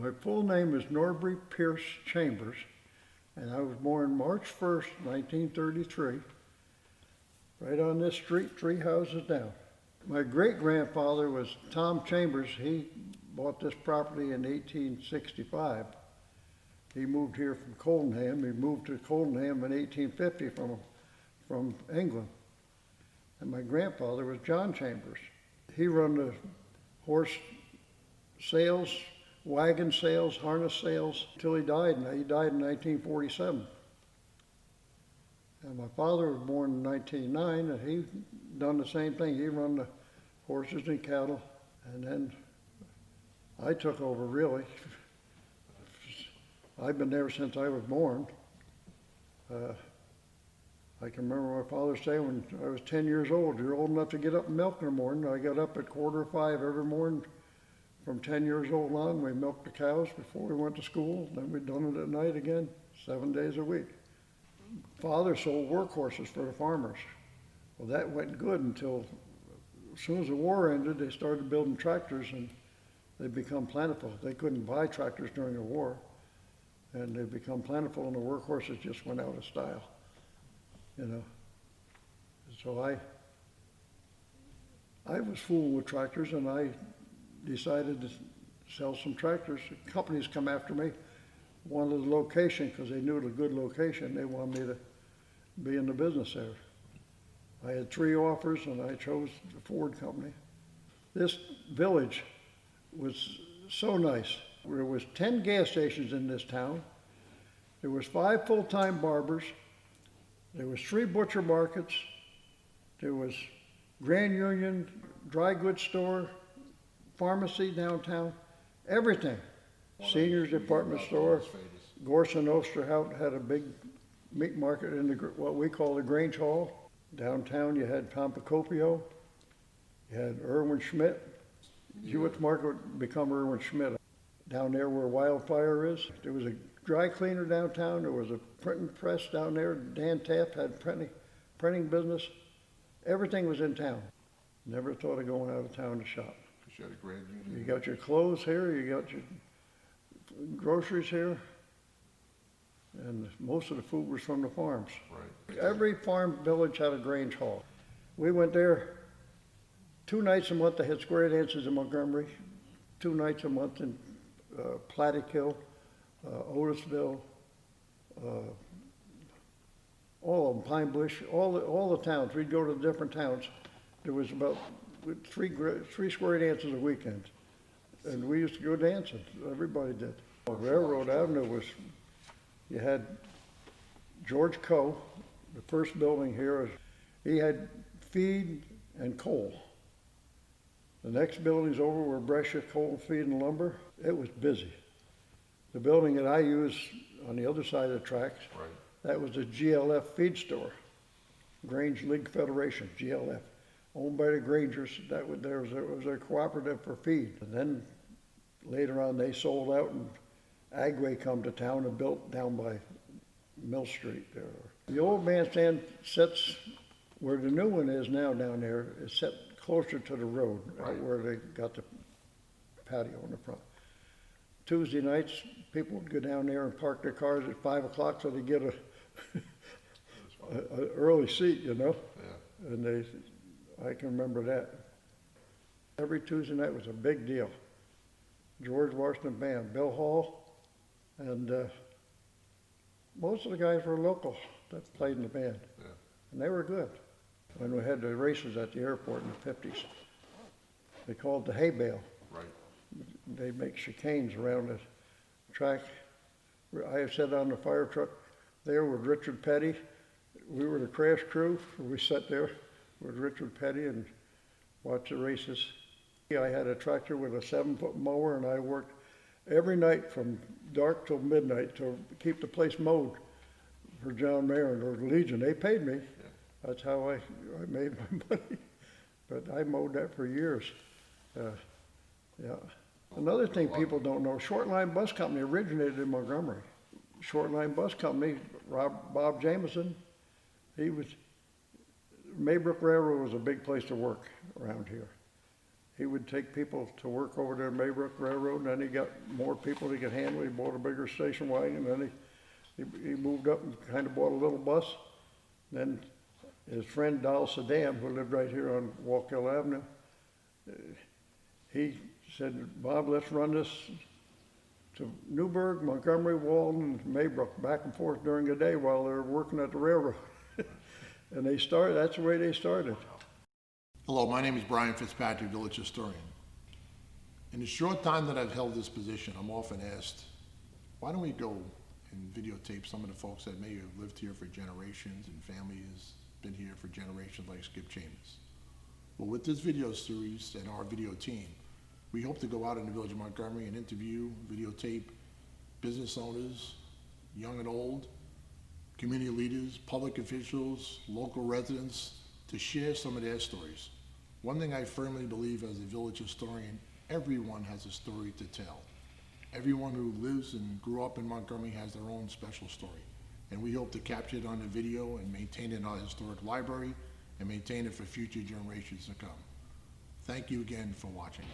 My full name is Norbury Pierce Chambers, and I was born March 1st, 1933, right on this street, 3 houses down. My great-grandfather was Tom Chambers. He bought this property in 1865. He moved here from Coldenham. He moved to Coldenham in 1850 from England. And my grandfather was John Chambers. He run the horse sales, wagon sales, harness sales, until he died. And he died in 1947. And my father was born in 1909, and he done the same thing. He run the horses and cattle, and then I took over, really. I've been there since I was born. I can remember my father saying when I was 10 years old, "You're old enough to get up and milk in the morning." I got up at 4:45 every morning from 10 years old on. We milked the cows before we went to school. Then we'd done it at night again, 7 days a week. Father sold workhorses for the farmers. Well, that went good until as soon as the war ended, they started building tractors, and they become plentiful. They couldn't buy tractors during the war, and they become plentiful, and the workhorses just went out of style, you know. So I was fooling with tractors, and I decided to sell some tractors. Companies come after me, wanted the location because they knew it was a good location. They wanted me to be in the business there. I had 3 offers, and I chose the Ford company. This village was so nice. There was 10 gas stations in this town. There was 5 full-time barbers. There was 3 butcher markets. There was Grand Union, dry goods store, pharmacy downtown, everything. Seniors department store. Gorson Osterhout had a big meat market in what we call the Grange Hall. Downtown you had Pompacopio. You had Irwin Schmidt. Hewitt's Market would become Irwin Schmidt. Down there where Wildfire is, there was a dry cleaner downtown. There was a printing press down there. Dan Taft had printing business. Everything was in town. Never thought of going out of town to shop. You had a Grand Union. You got your clothes here. You got your groceries here. And most of the food was from the farms. Right. Every farm village had a Grange Hall. We went there 2 nights a month. They had square dances in Montgomery, 2 nights a month in Plattekill, Otisville, all of them, Pine Bush, all the towns. We'd go to the different towns. There was about 3 square dances a weekend, and we used to go dancing. Everybody did. Railroad Avenue was. You had George Coe, the first building here. He had feed and coal. The next building's over where Brescia Coal, Feed and Lumber. It was busy. The building that I used on the other side of the tracks, Right. that was the GLF feed store, Grange League Federation, GLF, owned by the Grangers. It was a cooperative for feed. And then later on they sold out, and Agway come to town and built down by Mill Street there. The old bandstand sits where the new one is now down there. It's set closer to the road, Right. where they got the patio in the front. Tuesday nights, people would go down there and park their cars at 5 o'clock so they get a early seat, you know. Yeah. And I can remember that. Every Tuesday night was a big deal. George Washington Band, Bill Hall, and most of the guys were local that played in the band. Yeah. And they were good. When we had the races at the airport in the 50s, they called the hay bale. Right. They'd make chicanes around the track. I sat on the fire truck there with Richard Petty. We were the crash crew. We sat there with Richard Petty and watched the races. I had a tractor with a 7-foot mower, and I worked every night from dark till midnight to keep the place mowed for John Mayer or the Legion. They paid me. Yeah. That's how I made my money. But I mowed that for years. Yeah. Another thing people don't know, Short Line Bus Company originated in Montgomery. Short Line Bus Company, Bob Jameson, Maybrook Railroad was a big place to work around here. he would take people to work over there at Maybrook Railroad, and then he got more people he could handle. He bought a bigger station wagon, and then he moved up and kind of bought a little bus. Then his friend Dal Saddam, who lived right here on Wallkill Avenue, he said, Bob, let's run this to Newburgh, Montgomery, Walden, and Maybrook, back and forth during the day while they were working at the railroad. And that's the way they started. Hello, my name is Brian Fitzpatrick, village historian. In the short time that I've held this position, I'm often asked, why don't we go and videotape some of the folks that may have lived here for generations and family has been here for generations, like Skip Chambers. Well, with this video series and our video team, we hope to go out in the village of Montgomery and interview, videotape business owners, young and old, community leaders, public officials, local residents, to share some of their stories. One thing I firmly believe as a village historian, everyone has a story to tell. Everyone who lives and grew up in Montgomery has their own special story. And we hope to capture it on the video and maintain it in our historic library and maintain it for future generations to come. Thank you again for watching.